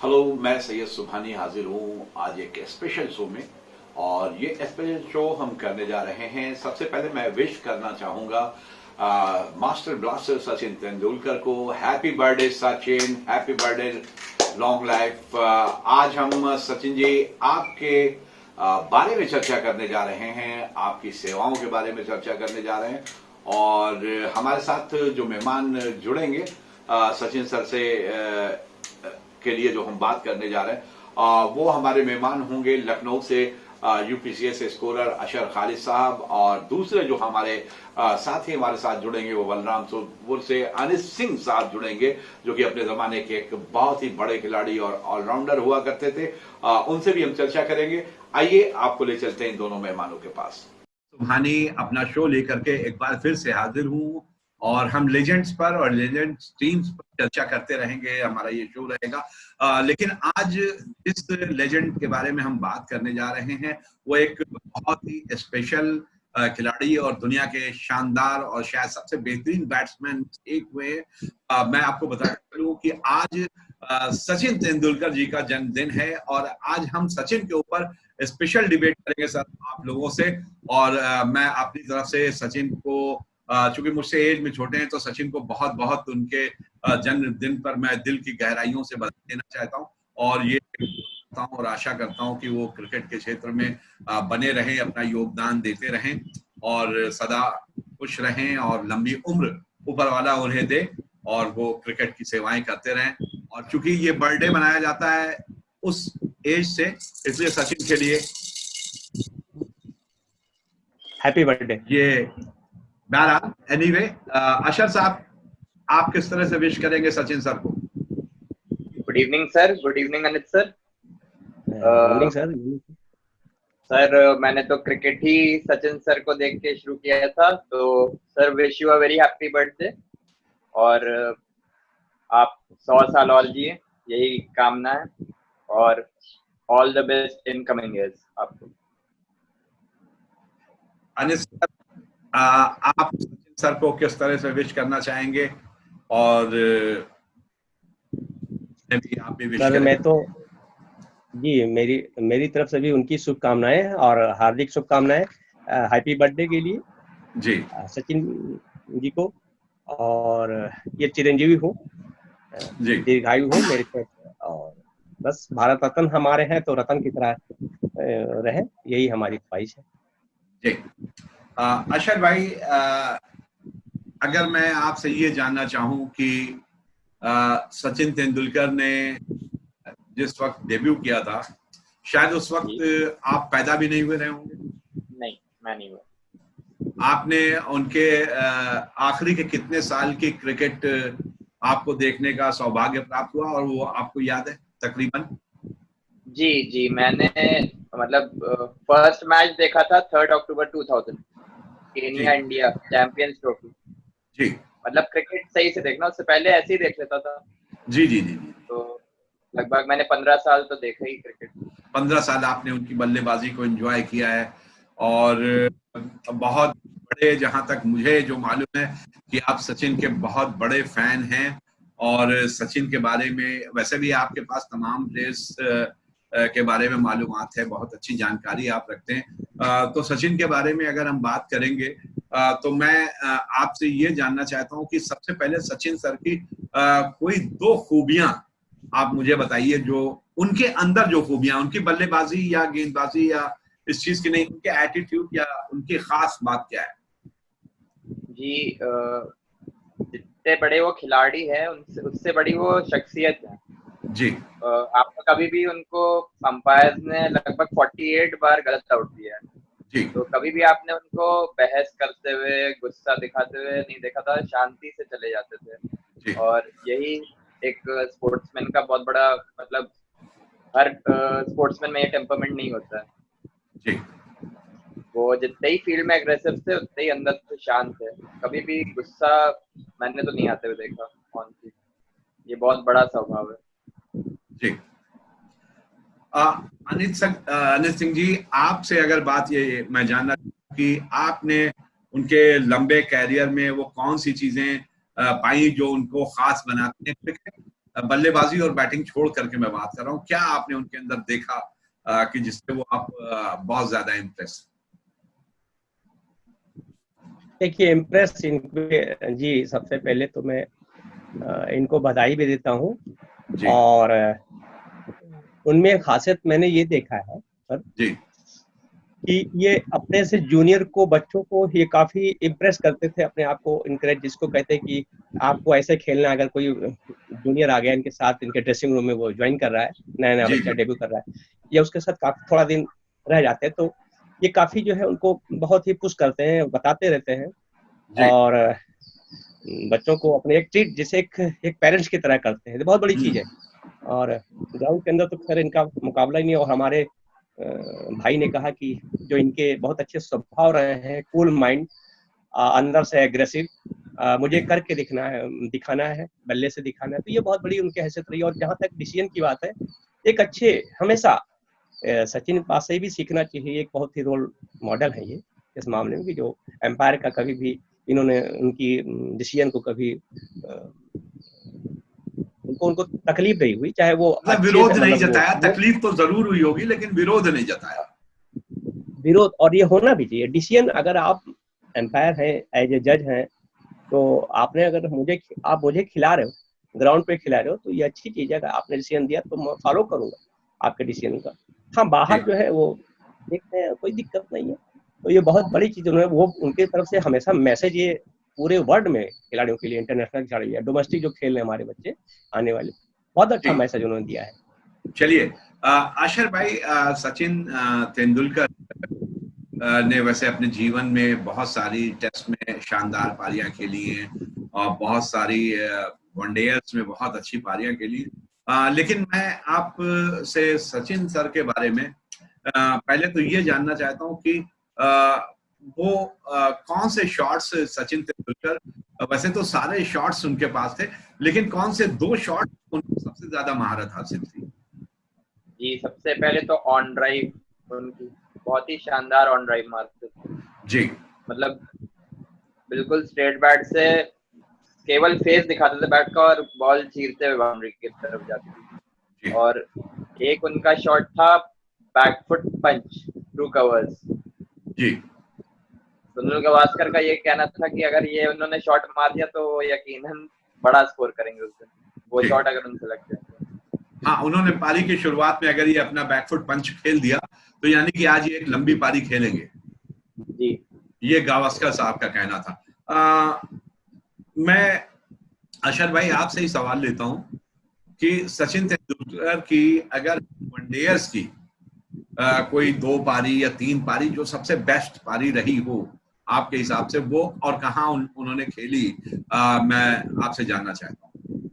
Hello, मैं सैयद सुबहानी हाजिर हूँ आज एक स्पेशल शो में। और ये स्पेशल शो हम करने जा रहे हैं। सबसे पहले मैं विश करना चाहूँगा मास्टर ब्लास्टर सचिन तेंदुलकर को। Happy birthday Sachin, happy birthday, long life. आज हम सचिन जी आपके बारे में चर्चा करने जा रहे हैं, आपकी सेवाओं के बारे में चर्चा करने जा रहे हैं। और हमारे साथ जो मेहमान जुड़ेंगे सचिन सर से के लिए जो हम बात करने जा रहे हैं, वो हमारे मेहमान होंगे लखनऊ से यूपीसीएस स्कोरर अशर खालिद साहब। और दूसरे जो हमारे साथी हमारे साथ जुड़ेंगे वो बलरामपुर से अनिल सिंह साहब जुड़ेंगे, जो कि अपने जमाने के एक बहुत ही बड़े खिलाड़ी और ऑलराउंडर हुआ करते थे। उनसे भी हम चर्चा करेंगे। आइए आपको ले चलते हैं इन दोनों मेहमानों के पास। सुबहानी अपना शो लेकर के एक बार फिर से हाजिर हूँ और हम लेजेंड्स पर और लेजेंड्स टीम्स पर चर्चा करते रहेंगे। हमारा ये शो रहेगा। लेकिन आज जिस लेजेंड के बारे में हम बात करने जा रहे हैं वो एक बहुत ही स्पेशल खिलाड़ी और दुनिया के शानदार और शायद सबसे बेहतरीन बैट्समैन एक हुए। मैं आपको बताता चलूं कि आज सचिन तेंदुलकर जी का जन्मदिन है और आज हम सचिन के ऊपर स्पेशल डिबेट करेंगे सर आप लोगों से। और मैं अपनी तरफ से सचिन को, चूंकि मुझसे एज में छोटे हैं, तो सचिन को बहुत बहुत उनके जन्मदिन पर मैं दिल की गहराइयों से बधाई देना चाहता हूं। और ये करता हूं और आशा करता हूं कि वो क्रिकेट के क्षेत्र में बने रहें, अपना योगदान देते रहें और सदा खुश रहें और लंबी उम्र ऊपर वाला उन्हें दे और वो क्रिकेट की सेवाएं करते रहें। और चूंकि ये बर्थडे मनाया जाता है उस एज से, इसलिए सचिन के लिए हैप्पी बर्थडे। ये बहरहाल एनीवे, अशर साहब आप किस तरह से विश करेंगे सचिन सर को? Good evening sir, good evening Anit sir. Evening sir. Sir मैंने तो क्रिकेट ही सचिन सर को देख के शुरू किया था, तो sir wish you a very happy birthday और आप 100 साल और जिए, यही कामना है और all the best in coming years आपको। अनिल सर, आप सचिन सर को किस तरह से विश करना चाहेंगे? और आप भी विश सर करें। मैं तो जी मेरी मेरी तरफ से भी उनकी शुभकामनाएं और हार्दिक शुभकामनाएं हैप्पी बर्थडे के लिए जी सचिन जी को। और ये चिरंजीवी हो, जी दीर्घायु हो मेरे तरफ से। और बस भारत रत्न हमारे हैं तो रत्न की तरह रहे, यही हमारी ख्वाहिश है जी। अशर भाई, अगर मैं आपसे ये जानना चाहूं कि सचिन तेंदुलकर ने जिस वक्त डेब्यू किया था, शायद उस वक्त आप पैदा भी नहीं हुए रहे होंगे। नहीं, मैं नहीं हुआ। आपने उनके आखिरी के कितने साल की क्रिकेट आपको देखने का सौभाग्य प्राप्त हुआ और वो आपको याद है तकरीबन? जी जी, मैंने मतलब फर्स्ट मैच देखा था 3 अक्टूबर 2000, केनिया इंडिया चैंपियंस ट्रॉफी। जी, मतलब क्रिकेट सही से देखना, उससे पहले ऐसे ही देख लेता था। जी जी जी जी। तो लगभग मैंने 15 साल तो देखा ही क्रिकेट। 15 साल आपने उनकी बल्लेबाजी को एंजॉय किया है और बहुत बड़े, जहां तक मुझे जो मालूम है कि आप सचिन के बहुत बड़े फैन हैं और सचिन के बारे में वैसे भी आपके पास तमाम प्लेयर्स के बारे में मालूमात है, बहुत अच्छी जानकारी आप रखते हैं। तो सचिन के बारे में अगर हम बात करेंगे तो मैं आपसे ये जानना चाहता हूँ कि सबसे पहले सचिन सर की कोई 2 खूबियां आप मुझे बताइए, जो उनके अंदर जो खूबियां, उनकी बल्लेबाजी या गेंदबाजी या इस चीज की नहीं, उनके एटीट्यूड या उनकी खास बात क्या है? जी, जितने बड़े वो खिलाड़ी है उससे बड़ी वो शख्सियत है जी। आपने कभी भी उनको अंपायर ने लगभग 48 बार गलत आउट दिया है, जी। तो कभी भी आपने उनको बहस करते हुए, गुस्सा दिखाते हुए नहीं देखा था, शांति से चले जाते थे। जी। और यही एक स्पोर्ट्समैन का बहुत बड़ा मतलब, हर स्पोर्ट्समैन में ये टेम्परमेंट नहीं होता है। जी। वो जितने ही फील्ड में एग्रेसिव थे उतने ही अंदर से शांत थे, कभी भी गुस्सा मैंने तो नहीं आते हुए देखा। ऑनली ये बहुत बड़ा स्वभाव है। जी। अनित सिंह जी, आपसे अगर बात ये मैं जानना कि आपने उनके लंबे कैरियर में वो कौन सी चीजें पाई जो उनको खास बनाती हैं क्रिकेट बल्लेबाजी और बैटिंग छोड़ करके मैं बात कर रहा हूँ, क्या आपने उनके अंदर देखा कि जिससे वो आप बहुत ज्यादा इम्प्रेस? देखिए, इम्प्रेस जी, सबसे पहले तो मैं इनको बधाई भी देता हूँ। और उनमें खासियत मैंने ये देखा है सर जी कि ये अपने से जूनियर को, बच्चों को ये काफी इम्प्रेस करते थे, अपने आप को इनकरेज, जिसको कहते हैं कि आपको ऐसे खेलना है। अगर कोई जूनियर आ गया इनके साथ, इनके ड्रेसिंग रूम में, वो ज्वाइन कर रहा है, नया नया जी बच्चा डेब्यू कर रहा है, या उसके साथ काफी थोड़ा दिन रह जाते हैं, तो ये काफी जो है उनको बहुत ही पुश करते हैं, बताते रहते हैं। जी और बच्चों को अपने एक ट्रीट, जिसे एक पेरेंट्स की तरह करते हैं, तो बहुत बड़ी चीज है। और ग्राउंड के अंदर तो खैर इनका मुकाबला ही नहीं है। और हमारे भाई ने कहा कि जो इनके बहुत अच्छे स्वभाव रहे हैं, कूल माइंड, अंदर से एग्रेसिव, मुझे करके दिखाना है, बल्ले से दिखाना है, तो ये बहुत बड़ी उनकी हैसियत रही है। और जहाँ तक डिसीजन की बात है, एक अच्छे, हमेशा सचिन पास से भी सीखना चाहिए। एक बहुत ही रोल मॉडल है ये इस मामले में, कि जो एम्पायर का कभी भी इन्होंने उनकी डिसीजन को कभी उनको तकलीफ नहीं हुई, चाहे वो मतलब अच्छे विरोध से, नहीं मतलब जताया, वो तकलीफ तो जरूर हुई होगी लेकिन विरोध नहीं जताया। विरोध, और ये होना भी चाहिए डिसीजन। अगर आप एम्पायर हैं, एज ए जज हैं, तो आपने, अगर आप मुझे खिला रहे हो, ग्राउंड पे खिला रहे हो, तो ये अच्छी चीज है। अगर आपने डिसीजन दिया तो मैं फॉलो करूंगा आपके डिसीजन का। हाँ, बाहर जो है वो देखते हैं, कोई दिक्कत नहीं है। तो ये बहुत बड़ी चीज उन्होंने, वो उनकी तरफ से हमेशा मैसेज, ये पूरे वर्ल्ड में खिलाड़ियों के लिए, इंटरनेशनल खिलाड़ी या डोमेस्टिक जो खेल रहे हैं हमारे बच्चे आने वाले, बहुत अच्छा मैसेज उन्होंने दिया है। चलिए आशर भाई, सचिन तेंदुलकर ने वैसे अपने जीवन में बहुत सारी टेस्ट में शानदार पारियां खेली हैं और बहुत सारी वनडेयर्स में बहुत अच्छी पारियां खेली। लेकिन मैं आप से सचिन सर के बारे में पहले तो ये जानना चाहता हूं कि वो कौन से शॉट्स सचिन तेंदुलकर, वैसे तो सारे शॉट्स उनके पास थे, लेकिन कौन से 2 शॉट उनको सबसे ज्यादा महारत हासिल थी? जी, सबसे पहले तो ऑन ड्राइव, उनकी बहुत ही शानदार ऑन ड्राइव मारते थे जी, मतलब बिल्कुल स्ट्रेट बैट से केवल फेस दिखाते थे बैट का, और बॉल चीरते हुए बाउंड्री की तरफ जाती थी। और एक उनका शॉट था बैकफुट पंच थ्रू कवर्स जी, सुनील गावस्कर का ये कहना था कि अगर ये उन्होंने शॉट मार दिया तो यकीनन बड़ा स्कोर करेंगे उस दिन, वो शॉट अगर उनसे लग जाए। हाँ, उन्होंने पारी की शुरुआत में अगर ये अपना बैकफुट पंच खेल दिया तो यानी कि आज ये एक लंबी पारी खेलेंगे जी, ये गावस्कर साहब का कहना था। मैं अशर भाई आपसे ही सवाल लेता हूं कि सचिन तेंदुलकर की अगर वनडेयर्स की कोई 2 पारी या 3 पारी जो सबसे बेस्ट पारी रही हो आपके हिसाब से, वो और कहाँ उन्होंने खेली, मैं आपसे जानना चाहता हूँ।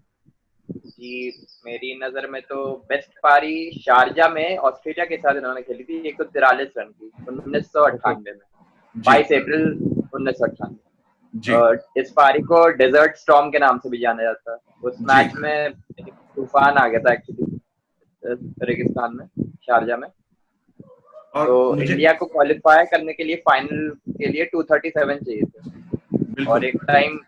जी, मेरी नजर में तो बेस्ट पारी शारजा में ऑस्ट्रेलिया के साथ इन्होंने खेली थी, 143 रन की 1998 में, 22 अप्रैल 1998। इस पारी को डेजर्ट स्टॉर्म के नाम से भी जाना जाता है। उस मैच में तूफान आ गया था एक्चुअली रेगिस्तान में, शारजा में। तो इंडिया को क्वालिफाई करने के लिए फाइनल के लिए 237 चाहिए थे, और एक टाइम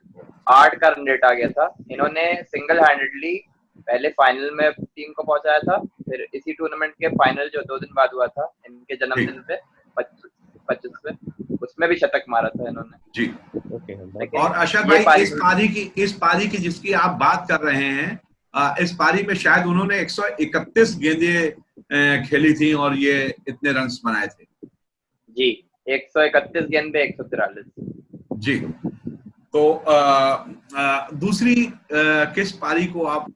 8 का रन रेट आ गया था। इन्होंने सिंगल हैंडेडली पहले फाइनल में टीम को पहुंचाया था, फिर इसी टूर्नामेंट के फाइनल जो 2 दिन बाद हुआ था इनके जन्मदिन पे 25 पे, उसमें भी शतक मारा था इन्होंने जी। और अशर भाई, इस पारी की जिसकी आप बात कर रहे हैं, इस पारी में शायद उन्होंने 131 गेंदें खेली थी और ये इतने रन्स बनाए थे। जी, 131 गेंद पे 143। जी। तो दूसरी किस पारी को आप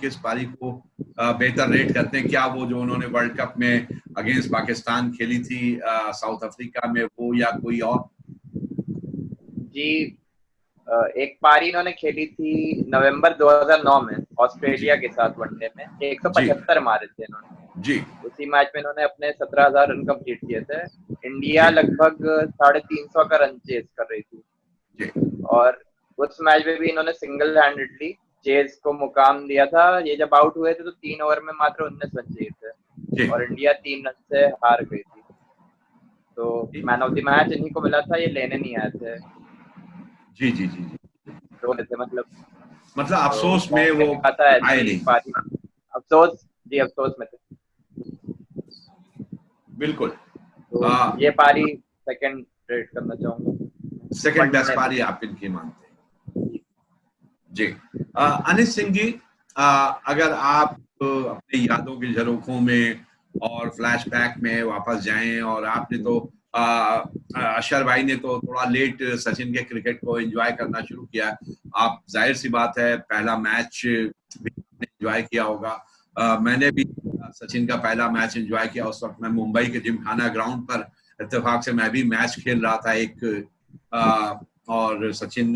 किस पारी को बेहतर रेट करते हैं? क्या वो जो उन्होंने वर्ल्ड कप में अगेंस्ट पाकिस्तान खेली थी साउथ अफ्रीका में, वो या कोई और? जी, एक पारी इन्होंने खेली थी नवंबर 2009 में ऑस्ट्रेलिया के साथ वनडे में, 175 मारे थे इन्होंने जी। उसी मैच में इन्होंने अपने 17,000 रन कंप्लीट किए थे। इंडिया लगभग 350 का रन चेज कर रही थी जी। और उस मैच में भी इन्होंने सिंगल हैंडेडली चेज को मुकाम दिया था। ये जब आउट हुए थे तो 3 ओवर में मात्र 19 रन चाहिए थे और इंडिया 3 रन से हार गई थी। तो मैन ऑफ द मैच इन्हीं को मिला था, ये लेने नहीं आए थे। जी जी जी जी रोने थे मतलब। मतलब अफसोस में वो आता है आए नहीं। पारी, अफसोस जी, अफसोस में थे। बिल्कुल। तो ये पारी सेकंड रेट करना चाहूंगा, सेकंड बेस्ट पारी आप इनकी मानते हैं जी। अनिश सिंह जी, अगर आप अपनी यादों की झरोखों में और फ्लैशबैक में वापस जाएं, और आपने तो अशर भाई ने तो थोड़ा लेट सचिन के क्रिकेट को एंजॉय करना शुरू किया। आप जाहिर सी बात है पहला मैच भी एंजॉय किया होगा। मैंने भी सचिन का पहला मैच एंजॉय किया। उस वक्त मैं मुंबई के जिमखाना ग्राउंड पर इत्तेफाक से मैं भी मैच खेल रहा था एक, और सचिन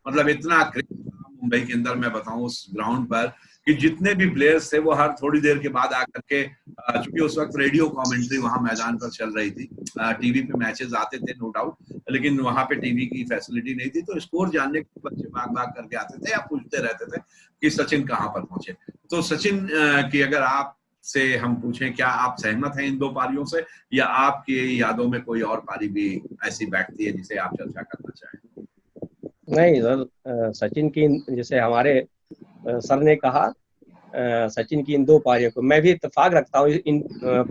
मतलब इतना मुंबई के अंदर मैं बताऊं उस ग्राउंड पर कि जितने भी प्लेयर्स थे वो हर थोड़ी देर के बाद आकर के, चूंकि उस वक्त रेडियो कमेंट्री वहां मैदान पर चल रही थी, टीवी पे मैचेस आते थे नो डाउट, लेकिन वहां पे टीवी की फैसिलिटी नहीं थी, तो स्कोर जानने के बच्चे भाग भाग करके आते थे या पूछते रहते थे कि सचिन कहाँ पर पहुंचे। तो सचिन की अगर आप से हम पूछें, क्या आप सहमत हैं इन दो पारियों से, या आपकी यादों में कोई और पारी भी ऐसी बैठती है जिसे आप चर्चा करना चाहें? नहीं सर, सचिन की जैसे हमारे सर ने कहा, सचिन की इन दो पारियों को मैं भी इत्तेफाक रखता हूँ इन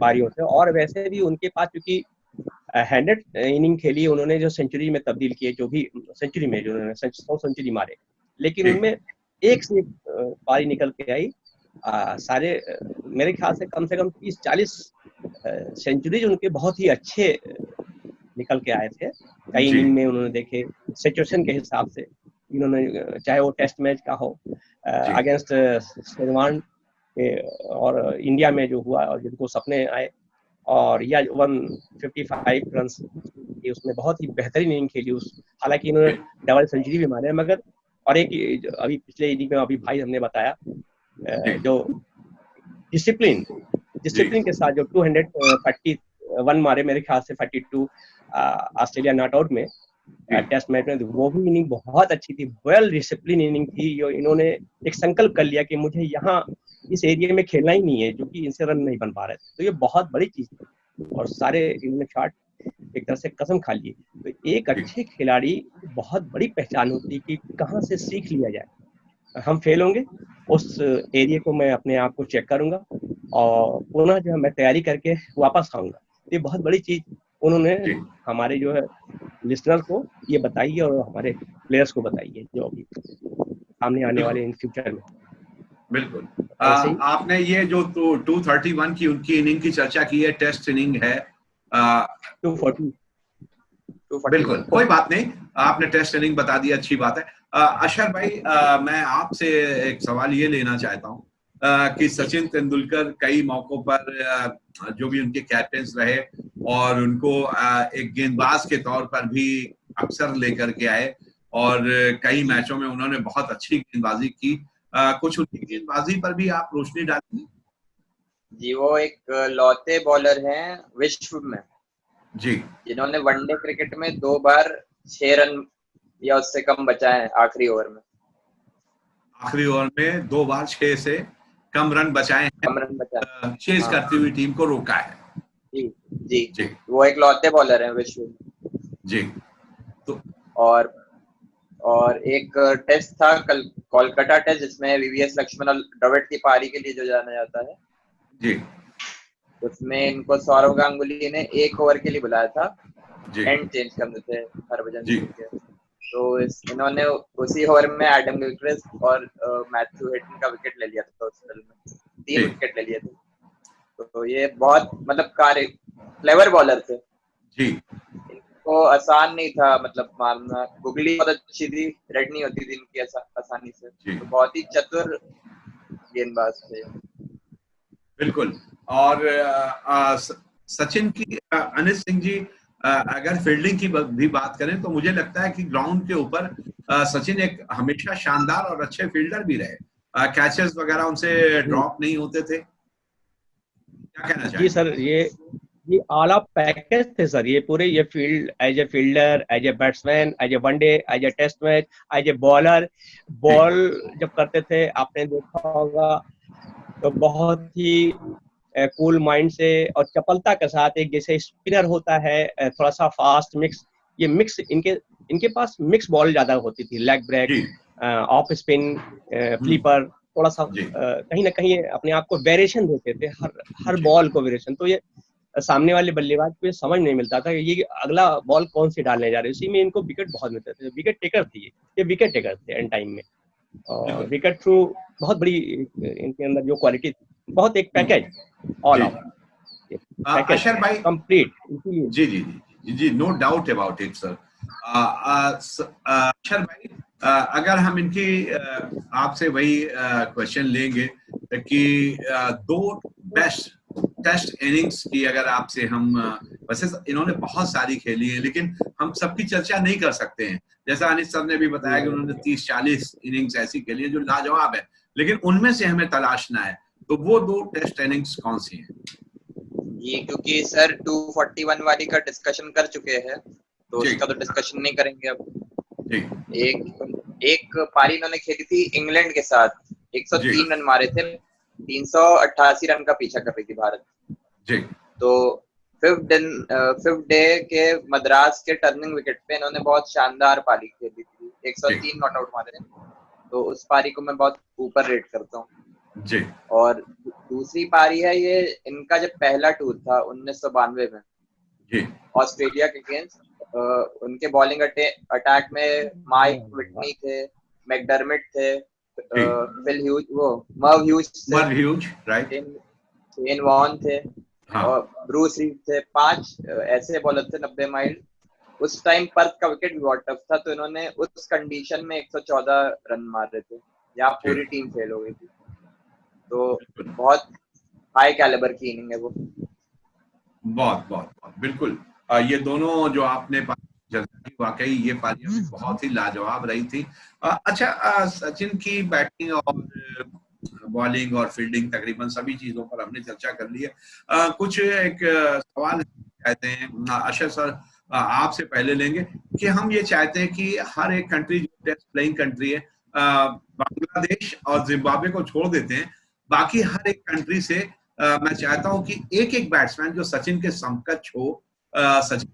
पारियों से। और वैसे भी उनके पास क्योंकि 100 इनिंग खेली उन्होंने, जो सेंचुरी में तब्दील किए, जो भी सेंचुरी में जो उन्होंने 100 सेंचुरी मारे, लेकिन उनमें एक से एक पारी निकल के आई। सारे मेरे ख्याल से कम 30-40 सेंचुरीज उनके बहुत ही अच्छे निकल के आए थे। कई इनिंग में उन्होंने देखे सिचुएशन के हिसाब से, इन्होंने चाहे वो टेस्ट मैच का हो अगेंस्ट शेरवान और इंडिया में जो हुआ और जिनको सपने आए, और या 155 रन उसमें बहुत ही बेहतरीन इनिंग खेली उस, हालांकि इन्होंने डबल सेंचुरी भी मारे मगर, और एक अभी पिछले इनिंग में अभी भाई हमने बताया जो डिसिप्लिन के साथ जो 231 मारे, मेरे ख्याल से 42 ऑस्ट्रेलिया नॉट आउट में टेस्ट मैच में, वो भी इनिंग बहुत अच्छी थी, वेल डिसिप्लिन इनिंग थी। जो इन्होंने एक संकल्प कर लिया कि मुझे यहाँ इस एरिया में खेलना ही नहीं है, क्योंकि इनसे रन नहीं बन पा रहे थे, तो ये बहुत बड़ी चीज थी। और सारे इन्होंने शॉट एक तरह से कसम खा लिए। तो एक अच्छे खिलाड़ी बहुत बड़ी पहचान होती है कि कहाँ से सीख लिया जाए। हम फेल होंगे, उस एरिया को मैं अपने आप को चेक करूंगा और पुनः जो है मैं तैयारी करके वापस आऊंगा। ये बहुत बड़ी चीज उन्होंने हमारे जो है लिसनर को ये बताइए और हमारे प्लेयर्स को बताइए जो अभी सामने आने वाले इन फ्यूचर में। बिल्कुल। आपने ये जो 231 की उनकी इनिंग की चर्चा की है, टेस्ट इनिंग है 240। बिल्कुल, कोई बात नहीं, आपने टेस्ट इनिंग बता दिया, अच्छी बात है। अशर भाई, मैं आपसे एक सवाल ये लेना चाहता हूँ कि सचिन तेंदुलकर कई मौकों पर जो भी उनके कैप्टन रहे और उनको एक गेंदबाज के तौर पर भी अक्सर लेकर के आए, और कई मैचों में उन्होंने बहुत अच्छी गेंदबाजी की। कुछ उनकी गेंदबाजी पर भी आप रोशनी डालेंगे? जी, वो एक लौते बॉलर हैं विश्व में जी, जिन्होंने वनडे क्रिकेट में 2 बार 6 रन या उससे कम बचाए हैं आखिरी ओवर में। आखिरी ओवर में 2 बार 6 से कम रन बचाए हैं, कम रन बचाए, चेज करती हुई टीम को रोका है। जी जी जी, वो एक लौते बॉलर हैं विश्व में जी। तो और एक टेस्ट था कल कोलकाता टेस्ट, जिसमें वीवीएस लक्ष्मण और द्रविड़ की पारी के लिए जो जाना जाता है जी, उसमें इनको सौरव गांगुली ने 1 ओवर के लिए बुलाया था, एंड चेंज करने थे हरभजन सिंह के। तो इन्होंने उसी ओवर में एडम गिलक्रिस्ट और मैथ्यू हेटन का विकेट ले लिया था, उस खेल में 3 विकेट ले लिए थे। तो ये बहुत मतलब क्लेवर बॉलर थे जी। इनको आसान नहीं था मतलब मारना। गुगली बहुत अच्छी थी, रेड नहीं होती थी इनकी आसानी से, तो बहुत ही चतुर गेंदबाज थे। बिल्कुल। और सचिन की, अनिश सिंह जी, अगर फील्डिंग की भी बात करें तो मुझे लगता है कि ग्राउंड के ऊपर सचिन एक हमेशा शानदार और अच्छे फील्डर भी रहे। कैचेस वगैरह उनसे ड्रॉप नहीं होते थे, क्या कहना चाहिए? जी सर, ये आला पैकेज थे सर, ये पूरे, ये field as a fielder, as a batsman, as a one day, as a test match, as a bowler, ball जब करते थे आपने देखा होगा तो बहुत ही कूल माइंड से और चपलता के साथ, एक जैसे स्पिनर होता है थोड़ा सा फास्ट मिक्स, ये मिक्स इनके पास मिक्स बॉल ज्यादा होती थी, leg break off spin, flipper, थोड़ा सा जी। कहीं ना कहीं अपने आप को वेरिएशन देते थे, हर जी। बॉल को वेरिएशन। तो ये सामने वाले बल्लेबाज को ये समझ नहीं मिलता था कि ये अगला बॉल कौन सी डालने जा रहे हैं, उसी में इनको विकेट बहुत मिलते थे। विकेट टेकर थे ये विकेट टेकर थे एंड टाइम में, और बिल्कुल। विकेट थ्रू बहुत बड़ी इनके अंदर जो क्वालिटी थी, बहुत एक पैकेज ऑल जी। आउट पैकेज अशर भाई, कंप्लीट, इसीलिए जी जी जी जी, no doubt about it sir. Ashar भाई, अगर हम इनकी आपसे वही क्वेश्चन लेंगे कि दो बेस्ट टेस्ट इनिंग्स की अगर आपसे हम वैसे इन्होंने बहुत सारी खेली है, लेकिन हम सबकी चर्चा नहीं कर सकते हैं। जैसा अनिस सर ने भी बताया कि उन्होंने 30-40 इनिंग्स ऐसी खेली है जो लाजवाब है, लेकिन उनमें से हमें तलाशना है, तो वो दो टेस्ट इनिंग्स कौन सी हैं? ये क्योंकि सर 241 वाली का डिस्कशन कर चुके हैं, तो जी। उसका तो डिस्कशन नहीं करेंगे अब। जी। एक पारी इन्होंने खेली थी इंग्लैंड के साथ, 103 रन मारे थे, 388 रन का पीछा कर रही थी भारत। जी। तो फिफ्थ डे के मद्रास के टर्निंग विकेट पे इन्होंने बहुत शानदार पारी खेली थी, 103 नॉट आउट मारे थे, तो उस पारी को मैं बहुत ऊपर रेट करता हूँ। जी। और दूसरी पारी है ये इनका जब पहला टूर था 1992 में, जी। ऑस्ट्रेलिया के अगेंस्ट। उनके बॉलिंग अटैक में माइक विटनी थे, मैकडर्मिट थे, फिल ह्यूज, वो Merv Hughes, right, Shane Warne थे, हाँ। और ब्रूस रीड थे। 5 ऐसे बॉलर थे 90 माइल। उस टाइम पर्थ का विकेट भी बहुत टफ था, तो इन्होंने उस कंडीशन में 114 रन मार रहे थे, यहाँ पूरी टीम फेल हो गई थी। तो बहुत हाई कैलिबर की इनिंग है वो। बहुत बहुत बहुत बिल्कुल। ये दोनों जो आपने वाकई ये पारियां भी बहुत ही लाजवाब रही थी। अच्छा, सचिन की बैटिंग और बॉलिंग और फील्डिंग तकरीबन सभी चीजों पर हमने चर्चा कर ली है। कुछ एक सवाल कहते हैं अशर सर, आपसे पहले लेंगे कि हम ये चाहते हैं कि हर एक कंट्री जो टेस्ट प्लेइंग कंट्री है, बांग्लादेश और जिम्बाब्वे को छोड़ देते हैं, बाकी हर एक कंट्री से मैं चाहता हूं कि एक एक बैट्समैन जो सचिन के समकक्ष हो, सचिन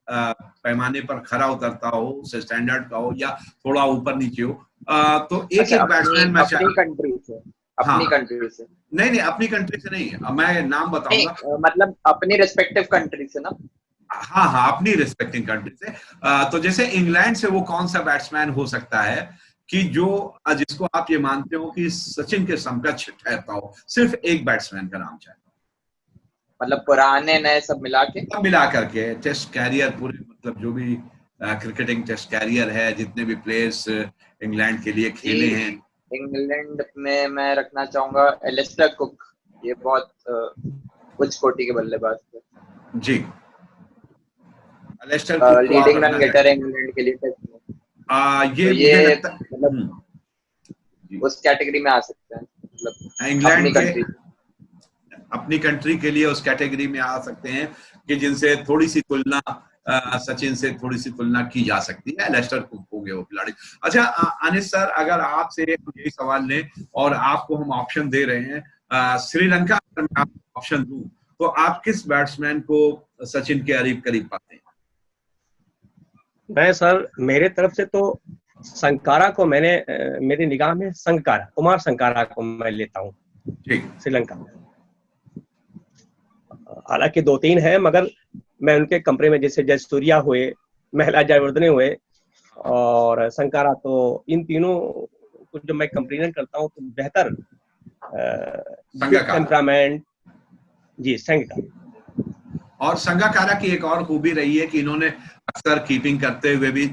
पैमाने पर खरा उतरता हो, उसे स्टैंडर्ड का हो या थोड़ा ऊपर नीचे हो, तो एक एक बैट्समैन मैं अपनी कंट्री से, अपनी कंट्री से नहीं, अपनी कंट्री से नहीं, मैं नाम बताऊंगा, मतलब अपनी रिस्पेक्टिव कंट्री से ना। हाँ, अपनी रिस्पेक्टिंग कंट्री से। तो जैसे इंग्लैंड से वो कौन सा बैट्समैन हो सकता है कि जो जिसको आप ये मानते हो कि सचिन के समकक्ष ठहरता हो? सिर्फ एक बैट्समैन का नाम चाहता हूं, मतलब पुराने नए सब मिला करके टेस्ट कैरियर पूरे, मतलब जो भी क्रिकेटिंग टेस्ट कैरियर है, जितने भी प्लेयर्स इंग्लैंड के लिए खेले हैं। इंग्लैंड में मैं रखना चाहूंगा एलिस्टर कुक, ये बहुत उच्च कोटि के बल्लेबाज थे जी। Alastair Cook leading run getter है इंग्लैंड के लिए टेस्ट में। ये मतलब उस कैटेगरी में आ सकते हैं, मतलब इंग्लैंड के अपनी कंट्री के लिए उस कैटेगरी में आ सकते हैं कि जिनसे थोड़ी सी तुलना, सचिन से थोड़ी सी तुलना की जा सकती है। एलिस्टर कुक हो गए वो खिलाड़ी। अच्छा अनिस सर, अगर आपसे यही सवाल लें और आपको हम ऑप्शन दे रहे हैं, श्रीलंका अगर मैं आपको ऑप्शन दूं, तो आप किस बैट्समैन को सचिन के करीब पाते हैं? मैं सर, मेरे तरफ से तो संकारा को मेरी निगाह में कुमार संकारा को मैं लेता हूँ श्रीलंका में। हालांकि 2-3 है, मगर मैं उनके कंपनी में जैसे जयसूर्या हुए, महिला जयवर्धने हुए और संकारा, तो इन तीनों को जब मैं कंपेरिजन करता हूँ तो बेहतर टेम्परामेंट जी संगकारा। और संगकारा की एक और खूबी रही है कि इन्होंने अक्सर कीपिंग करते हुए भी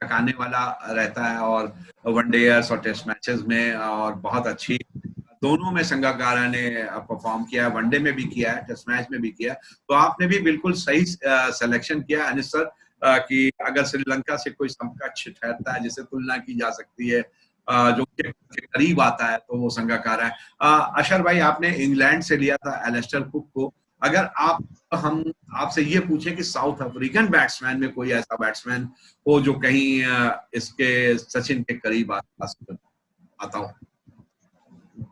आने वाला रहता है, और वनडेयर्स और टेस्ट मैचेस में, और बहुत अच्छी दोनों में संगकारा ने परफॉर्म किया है, वनडे में भी किया है, टेस्ट मैच में भी किया। तो आपने भी बिल्कुल सही सिलेक्शन किया अनिस सर, कि अगर श्रीलंका से कोई समकक्ष ठहरता है जिसे तुलना की जा सकती है, जो के करीब आता है, तो वो संगकारा है। अशर भाई, आपने इंग्लैंड से लिया था एलिस्टर कुक को। अगर हम आपसे ये पूछें कि साउथ अफ्रीकन बैट्समैन में कोई ऐसा बैट्समैन हो जो कहीं इसके सचिन के करीब आता हो?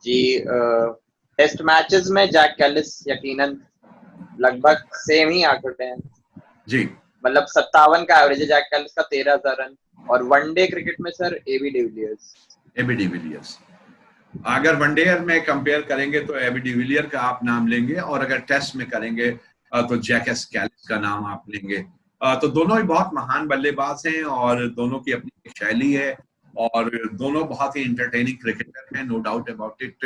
जी, टेस्ट मैचेस में जैक कैलिस यकीनन लगभग सेम ही आंकड़े हैं जी। मतलब 57 का एवरेज है जैक कैलिस का, 13,000 रन, और वनडे क्रिकेट में sir AB de Villiers. AB de Villiers, अगर वनडे में कंपेयर करेंगे तो एबी डिविलियर का आप नाम लेंगे, और अगर टेस्ट में करेंगे तो जैक एस्कैलिस का नाम आप लेंगे। तो दोनों ही बहुत महान बल्लेबाज हैं और दोनों की अपनी शैली है और दोनों बहुत ही एंटरटेनिंग क्रिकेटर हैं, no doubt about it.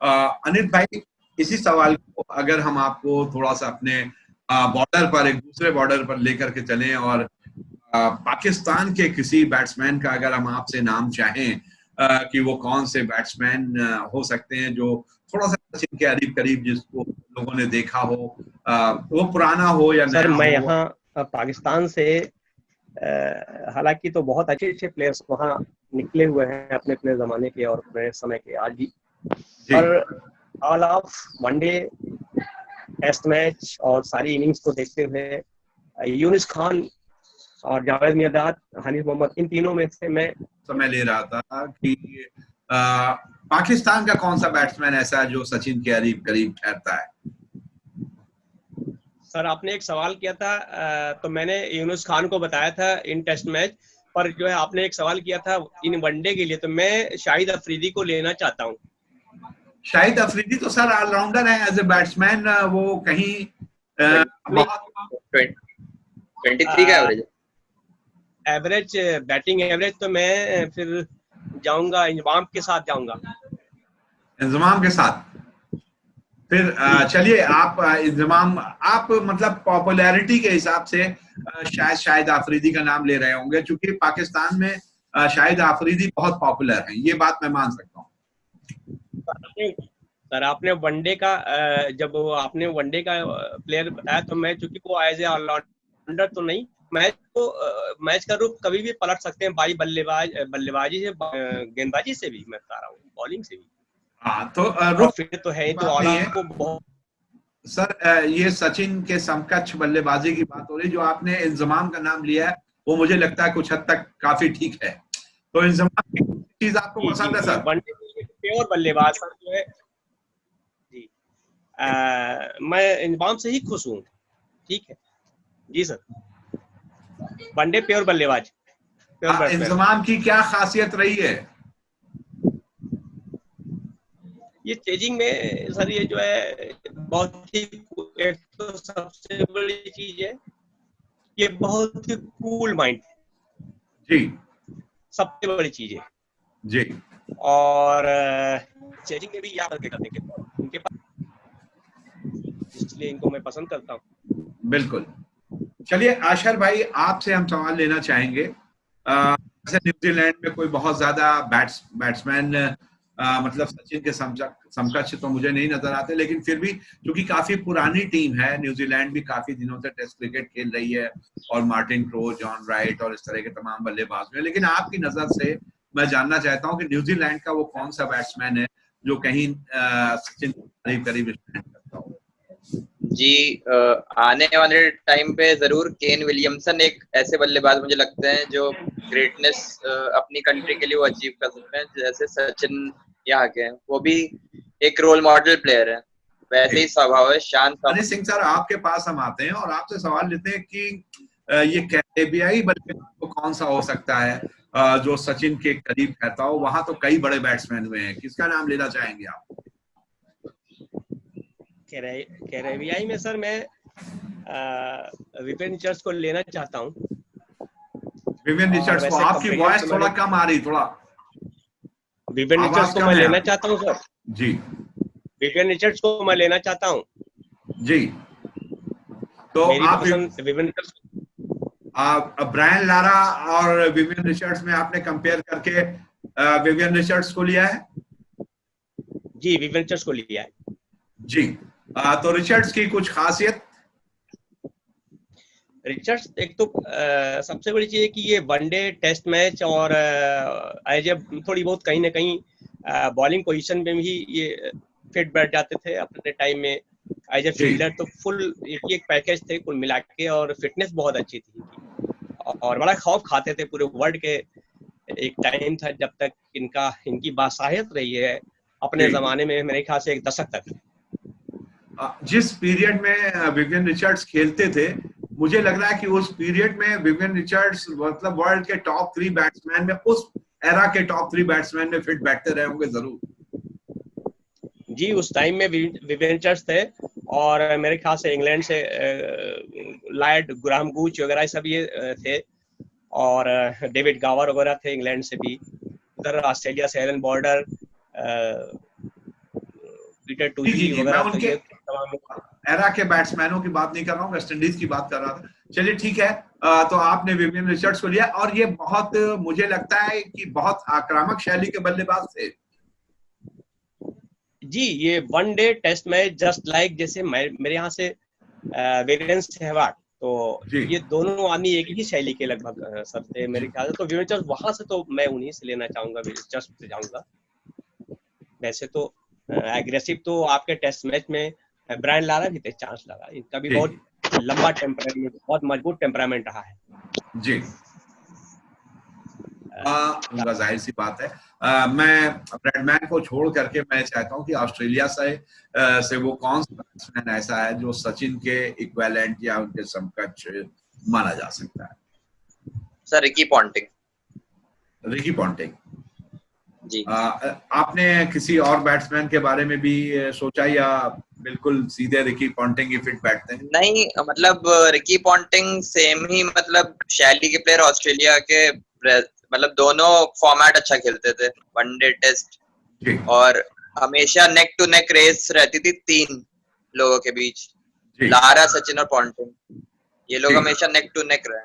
Anil भाई, इसी सवाल को अगर हम आपको थोड़ा सा अपने बॉर्डर पर, एक दूसरे बॉर्डर पर लेकर के चलें, और पाकिस्तान के किसी बैट्समैन का अगर हम आपसे नाम चाहें कि वो कौन से बैट्समैन हो सकते हैं जो थोड़ा सा सचिन के करीब करीब जिसको लोगों ने देखा हो, वो पुराना हो या नया सर, मैं हो। यहाँ पाकिस्तान से हालांकि तो बहुत अच्छे अच्छे प्लेयर्स वहाँ निकले हुए हैं अपने अपने जमाने के और अपने समय के आज भी, पर all of one day, test match और सारी इनिंग्स को देखते हुए यूनिस खान और जावेद मियांदाद, हनीफ मोहम्मद, इन तीनों में से मैं समय ले रहा था कि पाकिस्तान का कौन सा बैट्समैन ऐसा है जो सचिन के करीब करीब ठहरता है। सर, आपने एक सवाल किया था तो मैंने यूनुस खान को बताया था इन टेस्ट मैच, पर जो है आपने एक सवाल किया था इन वनडे के लिए, तो मैं शाहिद अफरीदी को लेना चाहता हूँ। शाहिद अफरीदी तो सर ऑलराउंडर है, एज ए बैट्समैन वो कहीं 23 का एवरेज, बैटिंग एवरेज, तो मैं फिर जाऊंगा इंजमाम के साथ जाऊंगा। इंजमाम के साथ? फिर चलिए, आप इंजमाम, आप मतलब पॉपुलैरिटी के हिसाब से शाहिद अफरीदी का नाम ले रहे होंगे, क्योंकि पाकिस्तान में शाहिद अफरीदी बहुत पॉपुलर हैं, ये बात मैं मान सकता हूँ। सर, आपने वनडे का जब आपने वनडे का प्लेयर बताया, तो मैं चूंकि वो एज ए ऑलराउंडर तो नहीं, मैच का रुख कभी भी पलट सकते हैं, भाई बल्लेबाजी से, गेंदबाजी से भी, मैं बता रहा हूँ, बॉलिंग से भी। हाँ, तो रुख फिर तो है, तो आपको बहुत। सर, ये सचिन के समकक्ष बल्लेबाजी की बात हो रही, जो आपने इंजमाम का नाम लिया है वो मुझे लगता है कुछ हद तक काफी ठीक है। तो इंजमाम की चीज आपको पसंद है सर? वनडे प्योर बल्लेबाज सर जो है जी, मैं इंजमाम से ही खुश हूँ। ठीक है जी सर, वनडे प्योर बल्लेबाज। इंजमाम की क्या खासियत रही है? ये चेजिंग में सर, ये जो है बहुत ही, एक तो सबसे बड़ी चीज है, ये बहुत ही कूल माइंड जी, सबसे बड़ी चीज है जी। और चेजिंग में भी याद करते उनके पास, इसलिए इनको मैं पसंद करता हूँ। बिल्कुल। चलिए आशर भाई, आपसे हम सवाल लेना चाहेंगे। जैसे न्यूजीलैंड में कोई बहुत ज्यादा बैट्समैन मतलब सचिन के समकक्ष तो मुझे नहीं नजर आते, लेकिन फिर भी क्योंकि काफी पुरानी टीम है, न्यूजीलैंड भी काफी दिनों से टेस्ट क्रिकेट खेल रही है, और मार्टिन क्रो, जॉन राइट और इस तरह के तमाम बल्लेबाज हैं, लेकिन आपकी नजर से मैं जानना चाहता हूं कि न्यूजीलैंड का वो कौन सा बैट्समैन है जो कहीं सचिन करीब करीब स्टैंड करता हो? जी, आने वाले टाइम पे जरूर केन विलियमसन एक ऐसे बल्लेबाज मुझे लगते हैं जो ग्रेटनेस अपनी कंट्री के लिए वो अचीव कर सकते हैं, जैसे सचिन यहाँ के हैं। वो भी एक रोल मॉडल प्लेयर है, वैसे ही स्वभाव है, शांत। हनी सिंह सर, आपके पास हम आते हैं और आपसे सवाल लेते हैं कि ये कैरेबियाई बल्लेबाज तो कौन सा हो सकता है जो सचिन के करीब रहता हो? वहां तो कई बड़े बैट्समैन हुए हैं, किसका नाम लेना चाहेंगे आप? कैरेबियाई में सर मैं विवियन रिचर्ड्स को लेना चाहता हूँ। विवियन रिचर्ड्स को? आपकी वॉइस थोड़ा कम आ रही, थोड़ा। विवियन रिचर्ड्स को मैं लेना चाहता हूँ सर जी। विवियन रिचर्ड्स को मैं लेना चाहता हूँ जी। तो आप विवियन रिचर्ड्स, ब्रायन लारा और विवियन रिचर्ड्स में आपने कंपेयर करके विवियन रिचर्ड्स को लिया है? जी, विवियन रिचर्ड्स को लिया है जी। तो रिचर्ड्स की कुछ खासियत? रिचर्ड्स एक तो सबसे बड़ी चीज है कि ये वनडे, टेस्ट मैच और एज ए थोड़ी बहुत कहीं ना कहीं बॉलिंग पोजीशन में भी ये फिट बैठ जाते थे अपने टाइम में एज ए फील्डर। तो फुल एक पैकेज थे कुल मिला के, और फिटनेस बहुत अच्छी थी और बड़ा खौफ खाते थे पूरे वर्ल्ड के। एक टाइम था जब तक इनकी बासाहियत रही है अपने जमाने में, मेरे ख्याल से एक दशक तक। जिस पीरियड में विवियन रिचर्ड्स खेलते थे, मुझे लग रहा है कि उस पीरियड में विवियन रिचर्ड्स मतलब वर्ल्ड के टॉप 3 बैट्समैन में, उस एरा के टॉप 3 बैट्समैन में फिट बैठते रहे होंगे जरूर। जी, उस टाइम में विवियन रिचर्ड्स थे, और मेरे ख्याल से इंग्लैंड से लॉयड ग्राहम गूच वगैरह सब ये थे, और डेविड गावर वगैरह थे इंग्लैंड से भी। उधर ऑस्ट्रेलिया से एलन बॉर्डर, पीटर टूजी वगैरह, तो ये तमाम एरा के बैट्समैनों की बात नहीं कर रहा हूँ, वेस्ट इंडीज की बात कर रहा था। चलिए ठीक है, तो आपने विवियन रिचर्ड्स को लिया, और ये बहुत, मुझे लगता है कि बहुत आक्रामक शैली के बल्लेबाज थे। जी, ये one day test match just like, जैसे मेरे यहाँ से वीरेंद्र सहवाग, तो ये दोनों आदमी एक ही शैली के लगभग सब थे मेरे ख्याल से। तो विवियन रिचर्ड्स वहां से तो मैं उन्हीं से लेना चाहूंगा, विवियन रिचर्ड्स से जाऊंगा। वैसे तो एग्रेसिव तो आपके टेस्ट मैच में ब्रायन लारा भी थे, चांस लगा, इनका भी बहुत लंबा टेम्परामेंट, बहुत मजबूत टेम्परामेंट रहा है जी। जाहिर सी बात है, मैं ब्रैडमैन को छोड़ करके मैं चाहता हूं कि ऑस्ट्रेलिया से वो कौन सा बैट्समैन ऐसा है जो सचिन के इक्विवेलेंट या उनके समकक्ष माना जा सकता है। Sir Ricky Ponting. Ricky Ponting ji. आपने किसी और बैट्समैन के बारे में भी सोचा, या बिल्कुल सीधे रिकी पॉन्टिंग ही फिट बैठते हैं? नहीं, मतलब रिकी पॉन्टिंग सेम ही मतलब शैली के प्लेयर, ऑस्ट्रेलिया के, मतलब दोनों फॉर्मेट अच्छा खेलते थे, वनडे टेस्ट, और हमेशा नेक टू नेक रेस रहती थी 3 लोगों के बीच, लारा, सचिन और पॉन्टिंग। ये लोग हमेशा नेक टू नेक रहे,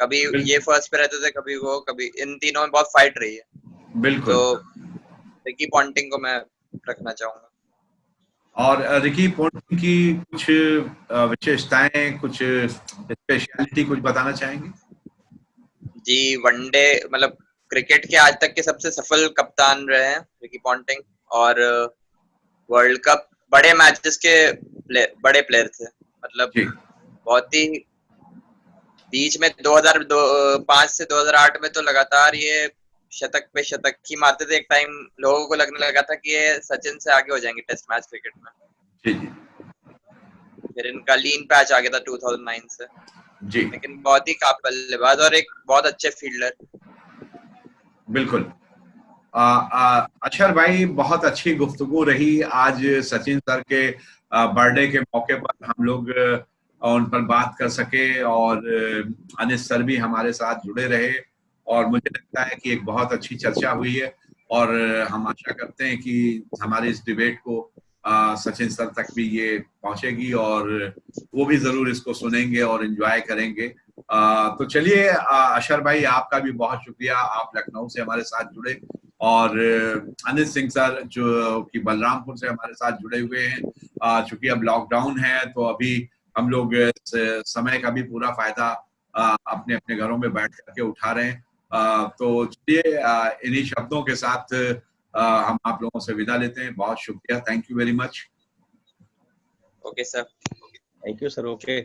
कभी ये फर्स्ट पे रहते थे, कभी वो, कभी इन तीनों में बहुत फाइट रही है। बिल्कुल। तो रिकी पॉन्टिंग को मैं रखना चाहूंगा। और रिकी पॉन्टिंग की कुछ विशेषताएं, कुछ स्पेशलिटी कुछ बताना चाहेंगे? जी, वनडे मतलब क्रिकेट के आज तक के सबसे सफल कप्तान रहे हैं रिकी पॉन्टिंग, और वर्ल्ड कप बड़े मैचेस के बड़े प्लेयर थे, मतलब बहुत ही बीच में 2005 से 2008 में तो लगातार ये शतक पे शतक ही मारते थे। एक टाइम लोगों को लगने लगा था कि ये सचिन से आगे हो जाएंगे टेस्ट मैच क्रिकेट में। फिर इनका लीन पैच आ गया था 2009 से जी। लेकिन बहुत ही काबिल बल्लेबाज और एक बहुत अच्छे फील्डर। बिल्कुल। अक्षर भाई, बहुत अच्छी गुफ्तगू रही आज। सचिन सर के बर्थडे के मौके पर हम लोग उन पर बात कर सके, और अनिस सर भी हमारे साथ जुड़े रहे, और मुझे लगता है कि एक बहुत अच्छी चर्चा हुई है, और हम आशा करते हैं कि हमारे इस डिबेट को सचिन सर तक भी ये पहुंचेगी, और वो भी जरूर इसको सुनेंगे और एंजॉय करेंगे। तो चलिए अशर भाई, आपका भी बहुत शुक्रिया, आप लखनऊ से हमारे साथ जुड़े, और अनिल सिंह सर जो कि बलरामपुर से हमारे साथ जुड़े हुए हैं। चूंकि अब लॉकडाउन है तो अभी हम लोग समय का भी पूरा फायदा अपने अपने घरों में बैठ करके उठा रहे हैं। तो चलिए इन्हीं शब्दों के साथ हम आप लोगों से विदा लेते हैं। बहुत शुक्रिया, thank you very much. Okay sir. Thank you sir. Okay.